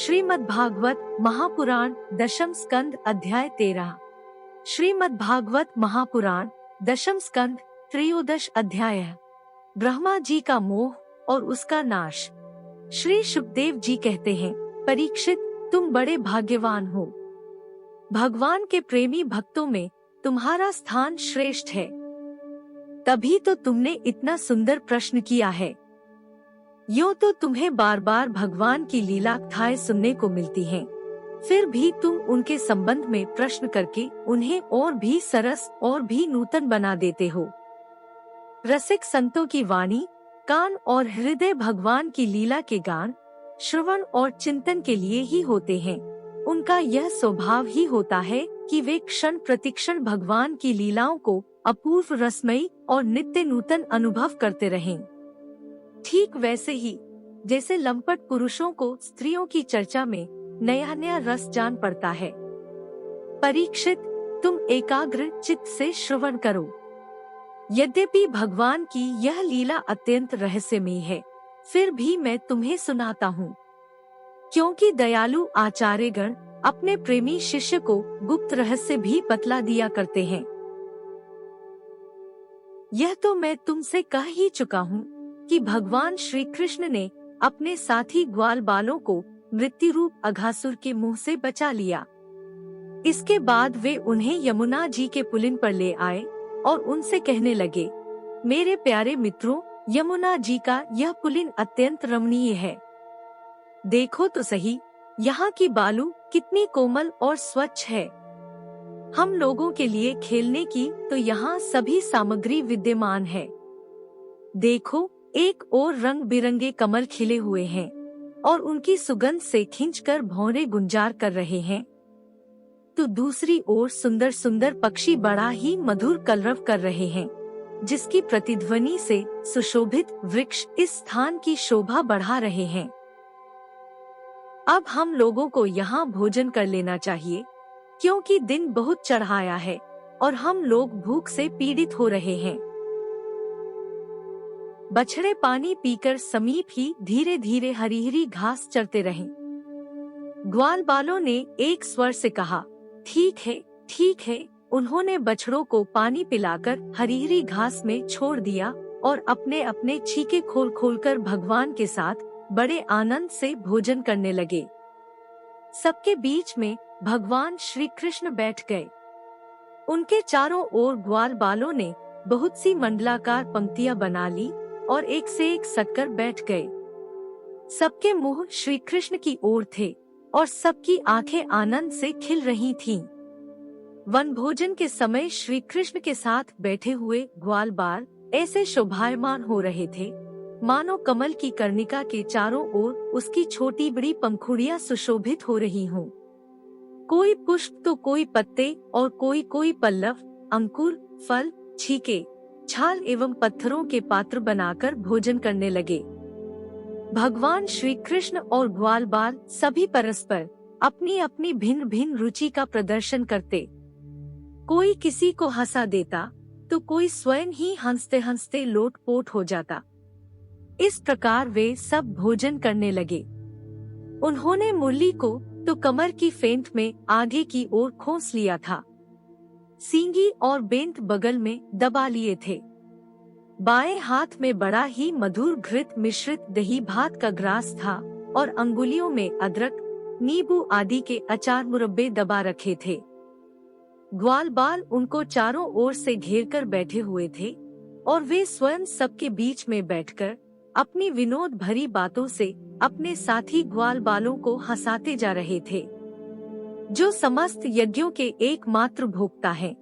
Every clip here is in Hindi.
श्रीमद्भागवत महापुराण दशम स्कंद अध्याय 13। श्रीमद्भागवत महापुराण दशम स्कंद त्रयोदश अध्याय। ब्रह्मा जी का मोह और उसका नाश। श्री शुकदेव जी कहते हैं, परीक्षित, तुम बड़े भाग्यवान हो। भगवान के प्रेमी भक्तों में तुम्हारा स्थान श्रेष्ठ है, तभी तो तुमने इतना सुंदर प्रश्न किया है। यूं तो तुम्हें बार बार भगवान की लीला कथाएं सुनने को मिलती हैं, फिर भी तुम उनके संबंध में प्रश्न करके उन्हें और भी सरस और भी नूतन बना देते हो। रसिक संतों की वाणी, कान और हृदय भगवान की लीला के गान, श्रवण और चिंतन के लिए ही होते हैं। उनका यह स्वभाव ही होता है कि वे क्षण प्रतिक्षण भगवान की लीलाओं को अपूर्व रसमयी और नित्य नूतन अनुभव करते रहें। ठीक वैसे ही जैसे लंपट पुरुषों को स्त्रियों की चर्चा में नया नया रस जान पड़ता है। परीक्षित, तुम एकाग्र चित्त से श्रवण करो। यद्यपि भगवान की यह लीला अत्यंत रहस्यमयी है, फिर भी मैं तुम्हें सुनाता हूँ, क्योंकि दयालु आचार्यगण अपने प्रेमी शिष्य को गुप्त रहस्य भी बतला दिया करते हैं। यह तो मैं तुमसे कह ही चुका हूँ कि भगवान श्री कृष्ण ने अपने साथी ग्वाल बालों को मृत्यु रूप अघासुर के मुंह से बचा लिया। इसके बाद वे उन्हें यमुना जी के पुलिन पर ले आए और उनसे कहने लगे, मेरे प्यारे मित्रों, यमुना जी का यह पुलिन अत्यंत रमणीय है। देखो तो सही, यहाँ की बालू कितनी कोमल और स्वच्छ है। हम लोगों के लिए खेलने की तो यहाँ सभी सामग्री विद्यमान है। देखो, एक और रंग बिरंगे कमल खिले हुए हैं और उनकी सुगंध से खींचकर भौरे गुंजार कर रहे हैं, तो दूसरी ओर सुंदर सुंदर पक्षी बड़ा ही मधुर कलरव कर रहे हैं, जिसकी प्रतिध्वनि से सुशोभित वृक्ष इस स्थान की शोभा बढ़ा रहे हैं। अब हम लोगों को यहाँ भोजन कर लेना चाहिए, क्योंकि दिन बहुत चढ़ाया है और हम लोग भूख से पीड़ित हो रहे हैं। बछड़े पानी पीकर समीप ही धीरे धीरे हरी हरी घास चरते रहे। ग्वाल बालों ने एक स्वर से कहा, ठीक है, ठीक है। उन्होंने बछड़ों को पानी पिलाकर हरी हरी घास में छोड़ दिया और अपने अपने छीके खोल खोल कर भगवान के साथ बड़े आनंद से भोजन करने लगे। सबके बीच में भगवान श्री कृष्ण बैठ गए। उनके चारों ओर ग्वाल बालों ने बहुत सी मंडलाकार पंक्तियां बना ली और एक से एक सटकर बैठ गए। सबके मुंह श्री कृष्ण की ओर थे और सबकी आंखें आनंद से खिल रही थीं। वन भोजन के समय श्री कृष्ण के साथ बैठे हुए ग्वाल बाल ऐसे शोभायमान हो रहे थे, मानो कमल की कर्णिका के चारों ओर उसकी छोटी बड़ी पंखुड़ियां सुशोभित हो रही हों। कोई पुष्प तो कोई पत्ते और कोई पल्लव, अंकुर, फल, छीके, छाल एवं पत्थरों के पात्र बनाकर भोजन करने लगे। भगवान श्री कृष्ण और ग्वाल बाल सभी परस्पर अपनी अपनी भिन्न भिन्न रुचि का प्रदर्शन करते। कोई किसी को हंसा देता तो कोई स्वयं ही हंसते हंसते लोटपोट हो जाता। इस प्रकार वे सब भोजन करने लगे। उन्होंने मुरली को तो कमर की फेंट में आगे की ओर खोस लिया था, सींगी और बेंत बगल में दबा लिए थे। बाएं हाथ में बड़ा ही मधुर घृत मिश्रित दही भात का ग्रास था और अंगुलियों में अदरक, नींबू आदि के अचार मुरब्बे दबा रखे थे। ग्वाल बाल उनको चारों ओर से घेर कर बैठे हुए थे और वे स्वयं सबके बीच में बैठकर अपनी विनोद भरी बातों से अपने साथी ग्वाल बालों को हंसाते जा रहे थे। जो समस्त यज्ञों के एकमात्र भोक्ता हैं,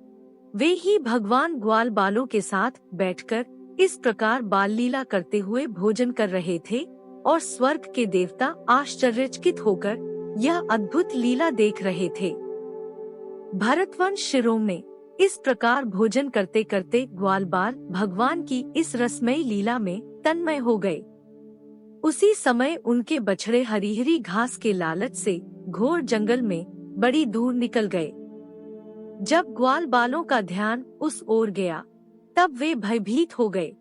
वे ही भगवान ग्वाल बालों के साथ बैठकर इस प्रकार बाल लीला करते हुए भोजन कर रहे थे और स्वर्ग के देवता आश्चर्यचकित होकर यह अद्भुत लीला देख रहे थे। भरतवंश शिरोमणि इस प्रकार भोजन करते करते ग्वाल बाल भगवान की इस रसमयी लीला में तन्मय हो गए। उसी समय उनके बछड़े हरी हरी घास के लालच से घोर जंगल में बड़ी दूर निकल गए। जब ग्वाल बालों का ध्यान उस ओर गया, तब वे भयभीत हो गए।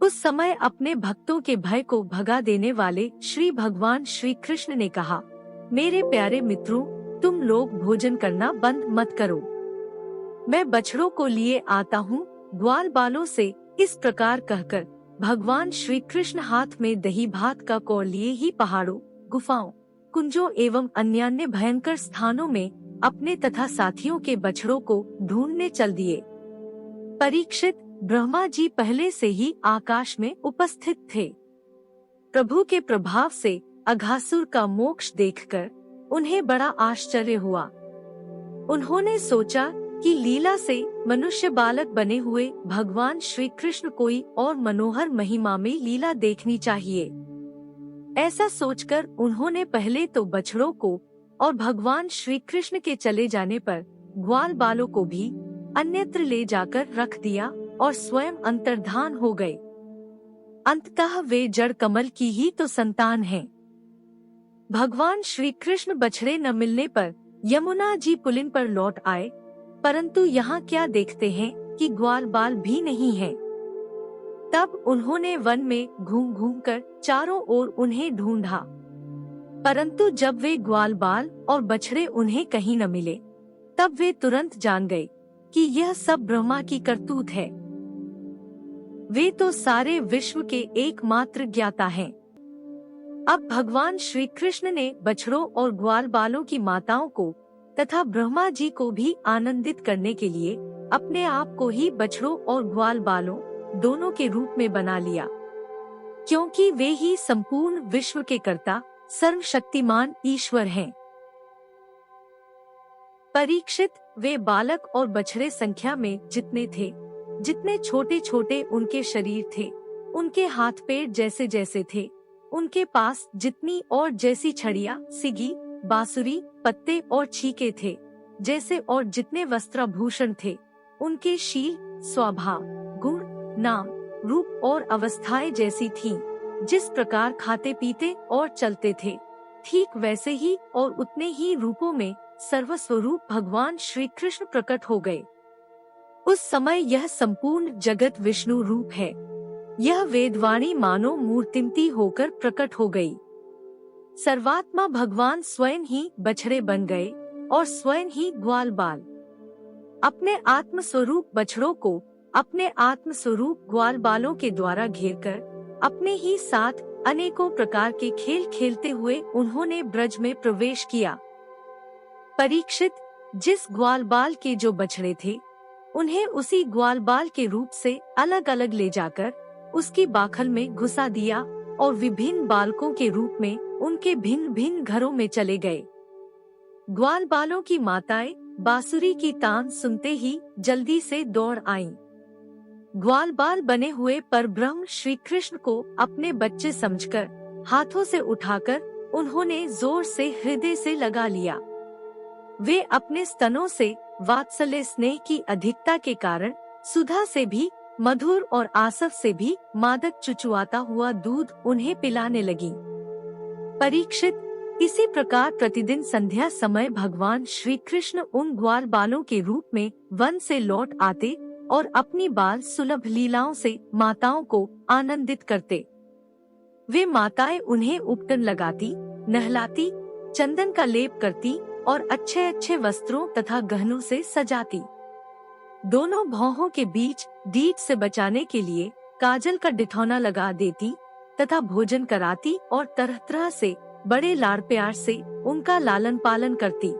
उस समय अपने भक्तों के भय को भगा देने वाले श्री भगवान श्री कृष्ण ने कहा, मेरे प्यारे मित्रों, तुम लोग भोजन करना बंद मत करो। मैं बछड़ों को लिए आता हूँ। ग्वाल बालों से इस प्रकार कहकर भगवान श्री कृष्ण हाथ में दही भात का कौर लिए ही पहाड़ों, गुफाओं, कुंजों एवं अन्यान्य भयंकर स्थानों में अपने तथा साथियों के बछड़ों को ढूंढने चल दिए। परीक्षित, ब्रह्मा जी पहले से ही आकाश में उपस्थित थे। प्रभु के प्रभाव से अघासुर का मोक्ष देखकर उन्हें बड़ा आश्चर्य हुआ। उन्होंने सोचा कि लीला से मनुष्य बालक बने हुए भगवान श्री कृष्ण कोई और मनोहर महिमा में लीला देखनी चाहिए। ऐसा सोचकर उन्होंने पहले तो बछड़ों को और भगवान श्री कृष्ण के चले जाने पर ग्वाल बालों को भी अन्यत्र ले जाकर रख दिया और स्वयं अंतर्धान हो गए। अंततः वे जड़ कमल की ही तो संतान हैं। भगवान श्री कृष्ण बछड़े न मिलने पर यमुना जी पुलिन पर लौट आए, परंतु यहाँ क्या देखते हैं कि ग्वाल बाल भी नहीं है। तब उन्होंने वन में घूम घूम कर चारों ओर उन्हें ढूंढा, परंतु जब वे ग्वाल बाल और बछड़े उन्हें कहीं न मिले, तब वे तुरंत जान गए कि यह सब ब्रह्मा की करतूत है। वे तो सारे विश्व के एकमात्र ज्ञाता हैं। अब भगवान श्री कृष्ण ने बछड़ों और ग्वाल बालों की माताओं को तथा ब्रह्मा जी को भी आनंदित करने के लिए अपने आप को ही बछड़ों और ग्वाल बालों दोनों के रूप में बना लिया, क्योंकि वे ही संपूर्ण विश्व के कर्ता सर्वशक्तिमान ईश्वर हैं। परीक्षित, वे बालक और बछड़े संख्या में जितने थे, जितने छोटे छोटे उनके शरीर थे, उनके हाथ पैर जैसे जैसे थे, उनके पास जितनी और जैसी छड़ियाँ, सिगी, बांसुरी, पत्ते और छीके थे जैसे और जितने वस्त्राभूषण थे, उनके शील, स्वभाव, गुण, नाम, रूप और अवस्थाएं जैसी थीं, जिस प्रकार खाते पीते और चलते थे, ठीक वैसे ही और उतने ही रूपों में सर्वस्वरूप भगवान श्री कृष्ण प्रकट हो गए। उस समय यह संपूर्ण जगत विष्णु रूप है। यह वेदवाणी मानो मूर्तिमती होकर प्रकट हो गई। सर्वात्मा भगवान स्वयं ही बछड़े बन गए और स्वयं ही ग्वाल बाल। अपने आत्म स्वरूप बछड़ों को अपने आत्म स्वरूप ग्वाल बालों के द्वारा घेरकर अपने ही साथ अनेकों प्रकार के खेल खेलते हुए उन्होंने ब्रज में प्रवेश किया। परीक्षित, जिस ग्वाल बाल के जो बछड़े थे, उन्हें उसी ग्वाल बाल के रूप से अलग अलग ले जाकर उसकी बाखल में घुसा दिया और विभिन्न बालकों के रूप में उनके भिन्न भिन्न घरों में चले गए। ग्वाल बालों की माताएं बांसुरी की तान सुनते ही जल्दी से दौड़ आईं। ग्वाल बाल बने हुए परब्रह्म श्री कृष्ण को अपने बच्चे समझकर हाथों से उठाकर उन्होंने जोर से हृदय से लगा लिया। वे अपने स्तनों से वात्सल्य स्नेह की अधिकता के कारण सुधा से भी मधुर और आसव से भी मादक चुचुआता हुआ दूध उन्हें पिलाने लगी। परीक्षित, इसी प्रकार प्रतिदिन संध्या समय भगवान श्री कृष्ण उन ग्वाल बालों के रूप में वन से लौट आते और अपनी बाल सुलभ लीलाओं से माताओं को आनंदित करते। वे माताएं उन्हें उपटन लगाती, नहलाती, चंदन का लेप करती और अच्छे अच्छे वस्त्रों तथा गहनों से सजाती। दोनों भौहों के बीच डीठ से बचाने के लिए काजल का डिठौना लगा देती तथा भोजन कराती और तरह तरह से बड़े लाड़ प्यार से उनका लालन पालन करती।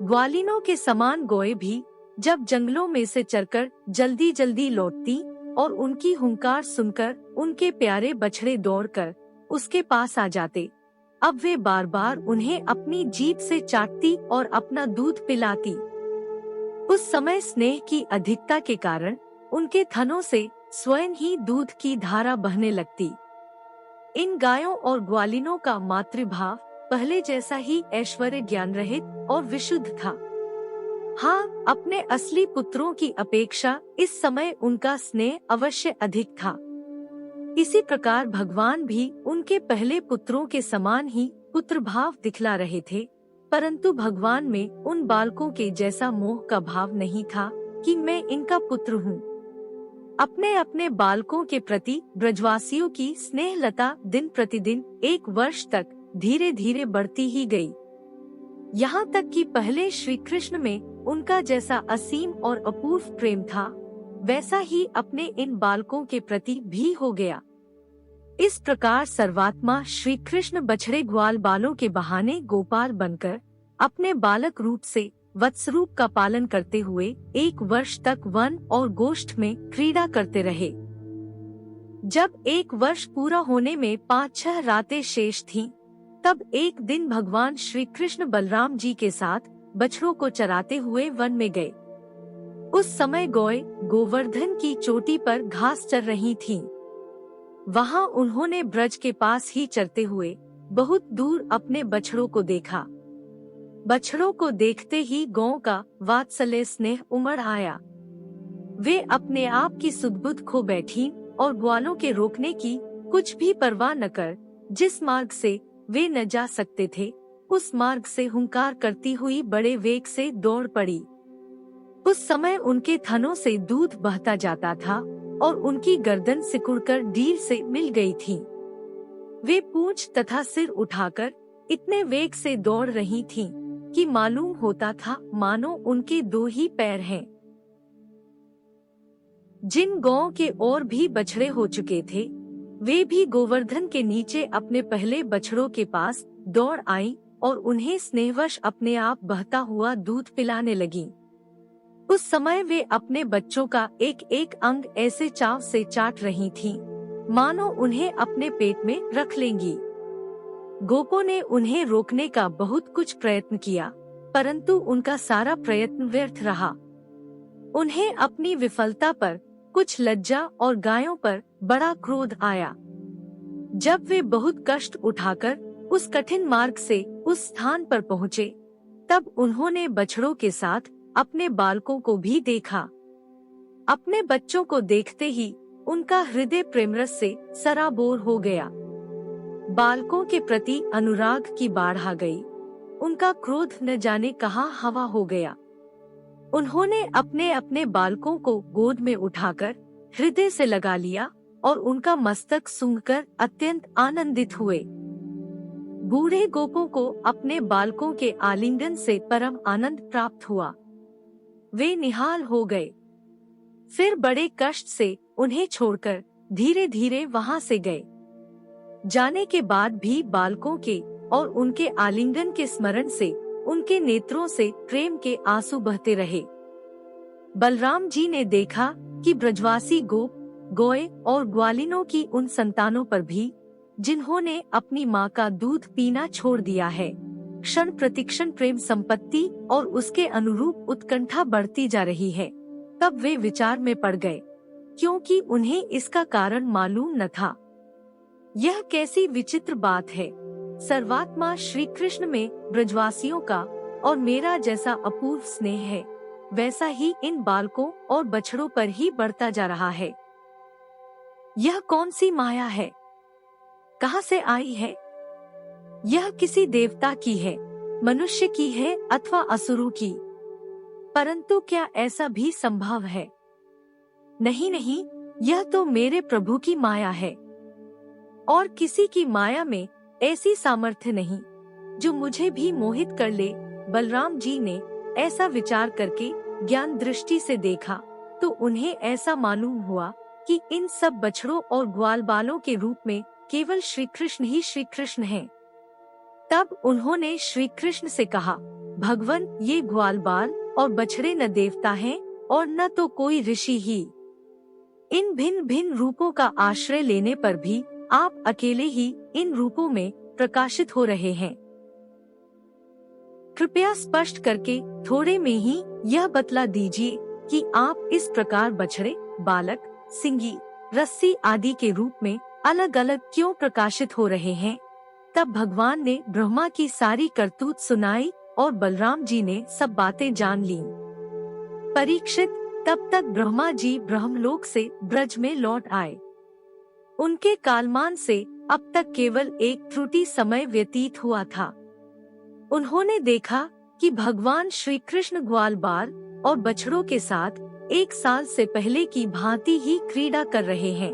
ग्वालिनों के समान गोए भी जब जंगलों में से चरकर जल्दी जल्दी लौटती और उनकी हुंकार सुनकर उनके प्यारे बछड़े दौड़कर उसके पास आ जाते, अब वे बार बार उन्हें अपनी जीभ से चाटती और अपना दूध पिलाती। उस समय स्नेह की अधिकता के कारण उनके थनों से स्वयं ही दूध की धारा बहने लगती। इन गायों और ग्वालिनों का मातृभाव पहले जैसा ही ऐश्वर्य ज्ञान रहित और विशुद्ध था। हाँ, अपने असली पुत्रों की अपेक्षा इस समय उनका स्नेह अवश्य अधिक था। इसी प्रकार भगवान भी उनके पहले पुत्रों के समान ही पुत्र भाव दिखला रहे थे, परंतु भगवान में उन बालकों के जैसा मोह का भाव नहीं था कि मैं इनका पुत्र हूँ। अपने अपने बालकों के प्रति ब्रजवासियों की स्नेहलता दिन प्रतिदिन 1 वर्ष तक धीरे धीरे बढ़ती ही गई, यहाँ तक कि पहले श्री कृष्ण में उनका जैसा असीम और अपूर्व प्रेम था, वैसा ही अपने इन बालकों के प्रति भी हो गया। इस प्रकार सर्वात्मा श्री कृष्ण बछड़े ग्वाल बालों के बहाने गोपाल बनकर अपने बालक रूप से वत्स रूप का पालन करते हुए 1 वर्ष तक वन और गोष्ठ में क्रीड़ा करते रहे। जब 1 वर्ष पूरा होने में 5-6 रातें शेष थीं, तब एक दिन भगवान श्री कृष्ण बलराम जी के साथ बछड़ों को चराते हुए वन में गए। उस समय गौएं गोवर्धन की चोटी पर घास चर रही थीं। वहां उन्होंने ब्रज के पास ही चरते हुए बहुत दूर अपने बछड़ों को देखा। बछड़ों को देखते ही गौं का वात्सल्य स्नेह उमड़ आया। वे अपने आप की सुध-बुध खो बैठी और ग्वालों के रोकने की कुछ भी परवाह न कर जिस मार्ग से वे न जा सकते थे, उस मार्ग से हुंकार करती हुई बड़े वेग से दौड़ पड़ी। उस समय उनके थनों से दूध बहता जाता था और उनकी गर्दन सिकुड़कर ढील से मिल गई थी। वे पूंछ तथा सिर उठाकर इतने वेग से दौड़ रही थीं कि मालूम होता था मानो उनके 2 ही पैर हैं। जिन गौओं के और भी बछड़े हो चुके थे, वे भी गोवर्धन के नीचे अपने पहले बछड़ों के पास दौड़ आईं और उन्हें स्नेहवश अपने आप बहता हुआ दूध पिलाने लगीं। उस समय वे अपने बच्चों का एक एक अंग ऐसे चाव से चाट रही थीं, मानो उन्हें अपने पेट में रख लेंगी। गोपों ने उन्हें रोकने का बहुत कुछ प्रयत्न किया, परंतु उनका सारा प्रयत्न व्यर्थ रहा। उन्हें अपनी विफलता पर कुछ लज्जा और गायों पर बड़ा क्रोध आया। जब वे बहुत कष्ट उठाकर उस कठिन मार्ग से उस स्थान पर पहुँचे, तब उन्होंने बछड़ों के साथ अपने बालकों को भी देखा। अपने बच्चों को देखते ही उनका हृदय प्रेमरस से सराबोर हो गया। बालकों के प्रति अनुराग की बाढ़ आ गई। उनका क्रोध न जाने कहाँ हवा हो गया। उन्होंने अपने अपने बालकों को गोद में उठाकर हृदय से लगा लिया और उनका मस्तक सूंघकर अत्यंत आनंदित हुए। बूढ़े गोपों को अपने बालकों के आलिंगन से परम आनंद प्राप्त हुआ। वे निहाल हो गए। फिर बड़े कष्ट से उन्हें छोड़कर धीरे धीरे वहां से गए। जाने के बाद भी बालकों के और उनके आलिंगन के स्मरण से उनके नेत्रों से प्रेम के आंसू बहते रहे। बलराम जी ने देखा कि ब्रजवासी गोप, गौएं और ग्वालिनों की उन संतानों पर भी, जिन्होंने अपनी माँ का दूध पीना छोड़ दिया है, क्षण प्रतिक्षण प्रेम संपत्ति और उसके अनुरूप उत्कंठा बढ़ती जा रही है। तब वे विचार में पड़ गए, क्योंकि उन्हें इसका कारण मालूम न था। यह कैसी विचित्र बात है। सर्वात्मा श्री कृष्ण में ब्रजवासियों का और मेरा जैसा अपूर्व स्नेह है, वैसा ही इन बालकों और बछड़ों पर ही बढ़ता जा रहा है। यह कौन सी माया है? कहाँ से आई है? यह किसी देवता की है, मनुष्य की है अथवा असुरों की? परंतु क्या ऐसा भी संभव है? नहीं नहीं, यह तो मेरे प्रभु की माया है और किसी की माया में ऐसी सामर्थ्य नहीं जो मुझे भी मोहित कर ले। बलराम जी ने ऐसा विचार करके ज्ञान दृष्टि से देखा तो उन्हें ऐसा मालूम हुआ कि इन सब बछड़ों और ग्वाल बालों के रूप में केवल श्री कृष्ण ही श्री कृष्ण हैं। तब उन्होंने श्री कृष्ण से कहा, भगवन, ये ग्वाल बाल और बछड़े न देवता हैं और न तो कोई ऋषि ही। इन भिन्न भिन्न रूपों का आश्रय लेने पर भी आप अकेले ही इन रूपों में प्रकाशित हो रहे हैं। कृपया स्पष्ट करके थोड़े में ही यह बतला दीजिए कि आप इस प्रकार बछड़े, बालक, सिंगी, रस्सी आदि के रूप में अलग अलग क्यों प्रकाशित हो रहे हैं। तब भगवान ने ब्रह्मा की सारी करतूत सुनाई और बलराम जी ने सब बातें जान लीं। परीक्षित, तब तक ब्रह्मा जी ब्रह्मलोक से ब्रज में लौट आए। उनके कालमान से अब तक केवल एक त्रुटि समय व्यतीत हुआ था। उन्होंने देखा कि भगवान श्री कृष्ण ग्वाल बाल और बछड़ों के साथ 1 साल से पहले की भांति ही क्रीड़ा कर रहे हैं।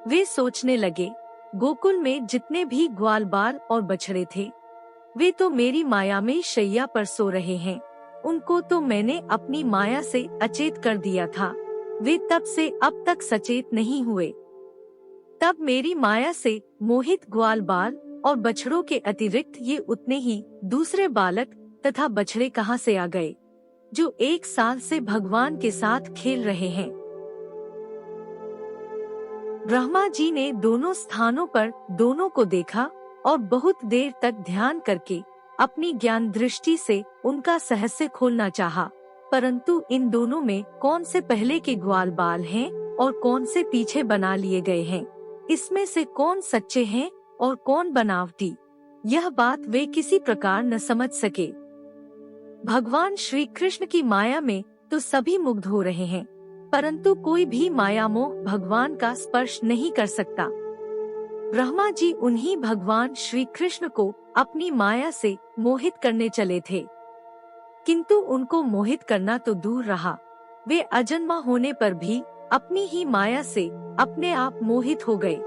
वे सोचने लगे गोकुल में जितने भी ग्वालबाल और बछड़े थे, वे तो मेरी माया में शैया पर सो रहे हैं। उनको तो मैंने अपनी माया से अचेत कर दिया था। वे तब से अब तक सचेत नहीं हुए। तब मेरी माया से मोहित ग्वालबाल और बछड़ों के अतिरिक्त ये उतने ही दूसरे बालक तथा बछड़े कहाँ से आ गए, जो 1 साल से भगवान के साथ खेल रहे हैं। ब्रह्मा जी ने दोनों स्थानों पर दोनों को देखा और बहुत देर तक ध्यान करके अपनी ज्ञान दृष्टि से उनका सहस्य खोलना चाहा, परंतु इन दोनों में कौन से पहले के ग्वालबाल हैं और कौन से पीछे बना लिए गए हैं, इसमें से कौन सच्चे हैं और कौन बनावटी, यह बात वे किसी प्रकार न समझ सके। भगवान श्री कृष्ण की माया में तो सभी मुग्ध हो रहे हैं, परंतु कोई भी माया मोह भगवान का स्पर्श नहीं कर सकता। ब्रह्मा जी उन्हीं भगवान श्री कृष्ण को अपनी माया से मोहित करने चले थे, किंतु उनको मोहित करना तो दूर रहा, वे अजन्मा होने पर भी अपनी ही माया से अपने आप मोहित हो गए।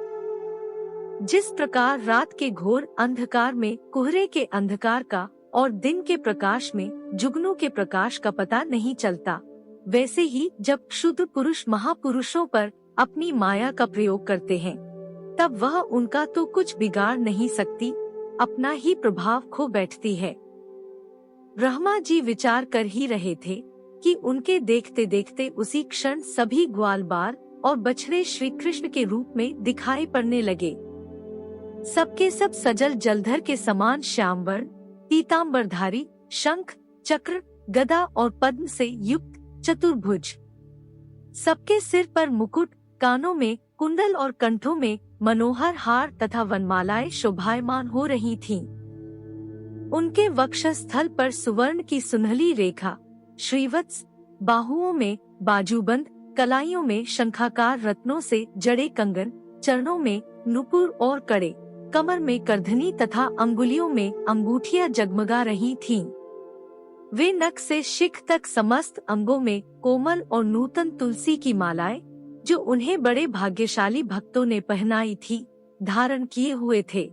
जिस प्रकार रात के घोर अंधकार में कोहरे के अंधकार का और दिन के प्रकाश में जुगनू के प्रकाश का पता नहीं चलता, वैसे ही जब शुद्ध पुरुष महापुरुषों पर अपनी माया का प्रयोग करते हैं, तब वह उनका तो कुछ बिगाड़ नहीं सकती, अपना ही प्रभाव खो बैठती है। ब्रह्मा जी विचार कर ही रहे थे कि उनके देखते देखते उसी क्षण सभी ग्वालबाल और बछड़े श्री कृष्ण के रूप में दिखाई पड़ने लगे। सबके सब सजल जलधर के समान श्यामवर्ण, पीताम्बरधारी, शंख, चक्र, गदा और पद्म से युक्त चतुर्भुज। सबके सिर पर मुकुट, कानों में कुंडल और कंठों में मनोहर हार तथा वनमालाएं शोभायमान हो रही थीं। उनके वक्षस्थल पर सुवर्ण की सुनहली रेखा, श्रीवत्स, बाहुओं में बाजूबंद, कलाइयों में शंखाकार रत्नों से जड़े कंगन, चरणों में नुपुर और कड़े, कमर में करधनी तथा अंगुलियों में अंगूठियां जगमगा रही थीं। वे नख से शिख तक समस्त अंगों में कोमल और नूतन तुलसी की मालाएं, जो उन्हें बड़े भाग्यशाली भक्तों ने पहनाई थी, धारण किए हुए थे।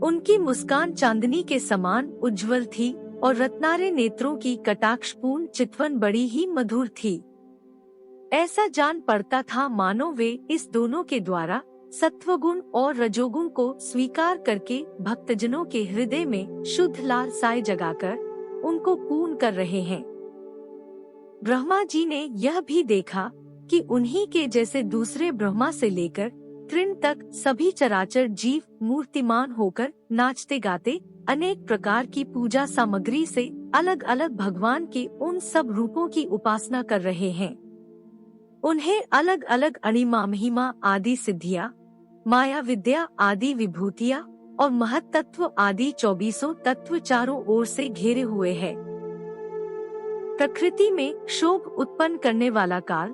उनकी मुस्कान चांदनी के समान उज्जवल थी और रत्नारे नेत्रों की कटाक्षपूर्ण चितवन बड़ी ही मधुर थी। ऐसा जान पड़ता था मानो वे इस दोनों के द्वारा सत्वगुण और रजोगुण को स्वीकार करके भक्तजनों के हृदय में शुद्ध लालसाएं जगाकर उनको पूर्ण कर रहे हैं। ब्रह्मा जी ने यह भी देखा कि उन्हीं के जैसे दूसरे ब्रह्मा से लेकर तृण तक सभी चराचर जीव मूर्तिमान होकर नाचते गाते अनेक प्रकार की पूजा सामग्री से अलग अलग भगवान के उन सब रूपों की उपासना कर रहे हैं। उन्हें अलग अलग अणिमा महिमा आदि सिद्धियाँ, माया विद्या आदि विभूतियाँ और महत्तत्व आदि 24 तत्व चारों ओर से घेरे हुए है। प्रकृति में क्षोभ उत्पन्न करने वाला काल,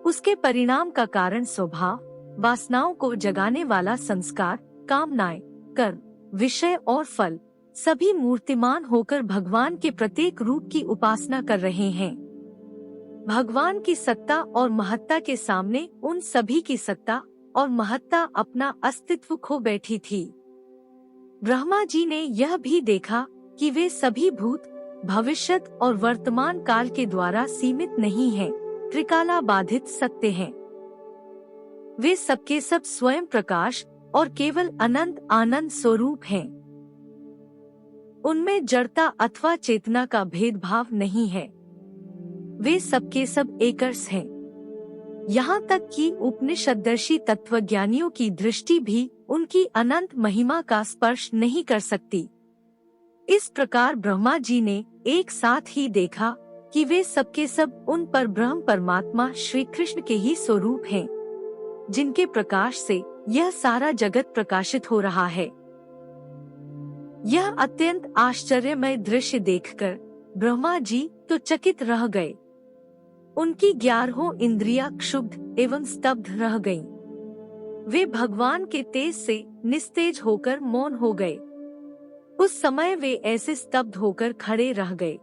उसके परिणाम का कारण स्वभाव, वासनाओं को जगाने वाला संस्कार, कामनाएं, कर्म, विषय और फल, सभी मूर्तिमान होकर भगवान के प्रत्येक रूप की उपासना कर रहे हैं। भगवान की सत्ता और महत्ता के सामने उन सभी की सत्ता और महत्ता अपना अस्तित्व खो बैठी थी। ब्रह्मा जी ने यह भी देखा कि वे सभी भूत, भविष्यत और वर्तमान काल के द्वारा सीमित नहीं हैं, त्रिकाला बाधित सत्य हैं। वे सबके सब स्वयं प्रकाश और केवल अनंत आनंद स्वरूप हैं। उनमें जड़ता अथवा चेतना का भेदभाव नहीं है। वे सबके सब एकरस हैं। यहाँ तक कि उपनिषदर्शी तत्वज्ञानियों की दृष्टि भी उनकी अनंत महिमा का स्पर्श नहीं कर सकती। इस प्रकार ब्रह्मा जी ने एक साथ ही देखा कि वे सबके सब उन पर ब्रह्म परमात्मा श्री कृष्ण के ही स्वरूप हैं, जिनके प्रकाश से यह सारा जगत प्रकाशित हो रहा है। यह अत्यंत आश्चर्यमय दृश्य देखकर ब्रह्मा जी तो चकित रह गए। उनकी 11 इंद्रियां क्षुब्ध एवं स्तब्ध रह गईं। वे भगवान के तेज से निस्तेज होकर मौन हो गए। उस समय वे ऐसे स्तब्ध होकर खड़े रह गए,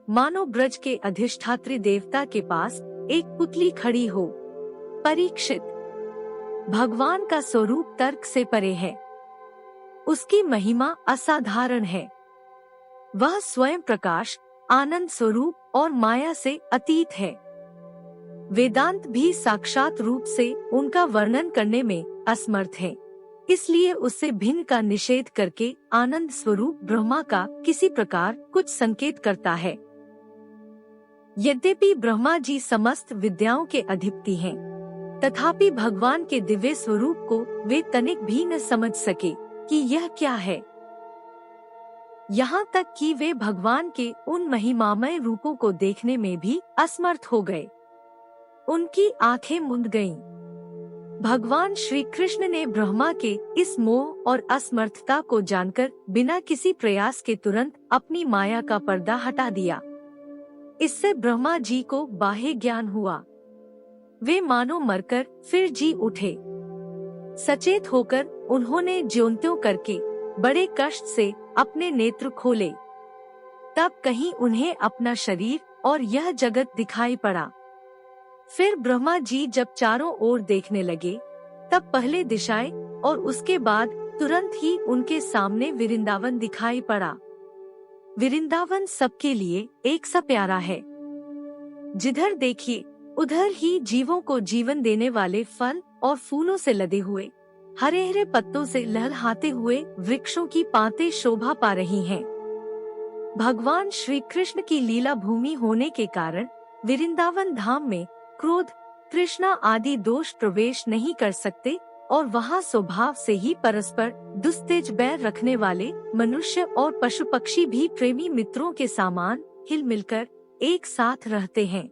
मानो ब्रज के अधिष्ठात्री देवता के पास एक पुतली खड़ी हो। परीक्षित, भगवान का स्वरूप तर्क से परे है। उसकी महिमा असाधारण है। वह स्वयं प्रकाश, आनंद स्वरूप और माया से अतीत है। वेदांत भी साक्षात रूप से उनका वर्णन करने में असमर्थ है। इसलिए उससे भिन्न का निषेध करके आनंद स्वरूप ब्रह्मा का किसी प्रकार कुछ संकेत करता है। यद्यपि ब्रह्मा जी समस्त विद्याओं के अधिपति हैं, तथापि भगवान के दिव्य स्वरूप को वे तनिक भी न समझ सके कि यह क्या है। यहाँ तक कि वे भगवान के उन महिमामय रूपों को देखने में भी असमर्थ हो गए। उनकी आंखें मूंद गईं। भगवान श्री कृष्ण ने ब्रह्मा के इस मोह और असमर्थता को जानकर बिना किसी प्रयास के तुरंत अपनी माया का पर्दा हटा दिया। इससे ब्रह्मा जी को बाह्य ज्ञान हुआ। वे मानो मरकर फिर जी उठे। सचेत होकर उन्होंने ज्यों-त्यों करके बड़े कष्ट से अपने नेत्र खोले। तब कहीं उन्हें अपना शरीर और यह जगत दिखाई पड़ा। फिर ब्रह्मा जी जब चारों ओर देखने लगे, तब पहले दिशाएं और उसके बाद तुरंत ही उनके सामने वृंदावन दिखाई पड़ा। वृंदावन सबके लिए एक सा प्यारा है। जिधर देखिए उधर ही जीवों को जीवन देने वाले फल और फूलों से लदे हुए, हरे हरे पत्तों से लहलहाते हुए वृक्षों की पांतें शोभा पा रही हैं। भगवान श्री कृष्ण की लीला भूमि होने के कारण वृंदावन धाम में क्रोध, तृष्णा आदि दोष प्रवेश नहीं कर सकते और वहाँ स्वभाव से ही परस्पर दुस्तेज बैर रखने वाले मनुष्य और पशु पक्षी भी प्रेमी मित्रों के समान हिल मिलकर एक साथ रहते हैं।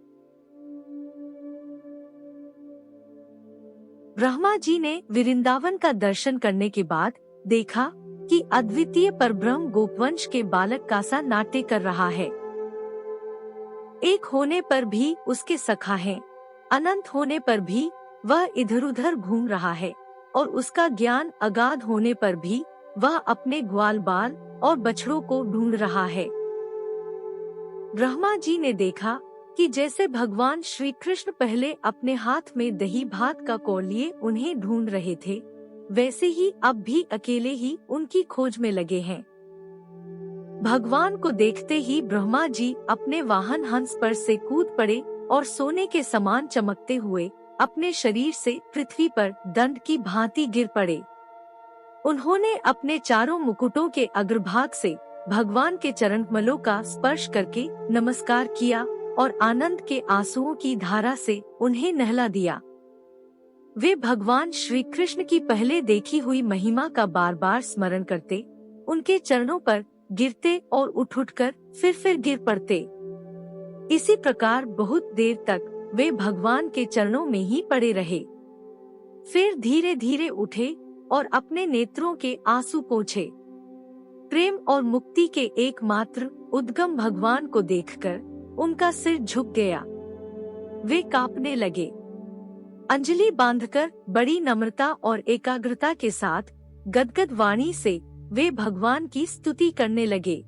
ब्रह्मा जी ने वृंदावन का दर्शन करने के बाद देखा कि अद्वितीय परब्रह्म गोपवंश के बालक का सा नाट्य कर रहा है। एक होने पर भी उसके सखा है, अनंत होने पर भी वह इधर उधर घूम रहा है और उसका ज्ञान अगाध होने पर भी वह अपने ग्वाल बाल और बछड़ों को ढूंढ रहा है। ब्रह्मा जी ने देखा कि जैसे भगवान श्री कृष्ण पहले अपने हाथ में दही भात का कौर लिए उन्हें ढूंढ रहे थे, वैसे ही अब भी अकेले ही उनकी खोज में लगे हैं। भगवान को देखते ही ब्रह्मा जी अपने वाहन हंस पर से कूद पड़े और सोने के समान चमकते हुए अपने शरीर से पृथ्वी पर दंड की भांति गिर पड़े। उन्होंने अपने चारों मुकुटों के अग्रभाग से भगवान के चरणकमलों का स्पर्श करके नमस्कार किया और आनंद के आंसुओं की धारा से उन्हें नहला दिया। वे भगवान श्री कृष्ण की पहले देखी हुई महिमा का बार बार स्मरण करते, उनके चरणों पर गिरते और उठ-उठकर फिर गिर पड़ते। इसी प्रकार बहुत देर तक वे भगवान के चरणों में ही पड़े रहे। फिर धीरे धीरे उठे और अपने नेत्रों के आंसू पोंछे। प्रेम और मुक्ति के एकमात्र उद्गम भगवान को देखकर उनका सिर झुक गया। वे कांपने लगे। अंजलि बांधकर बड़ी नम्रता और एकाग्रता के साथ गदगद वाणी से वे भगवान की स्तुति करने लगे।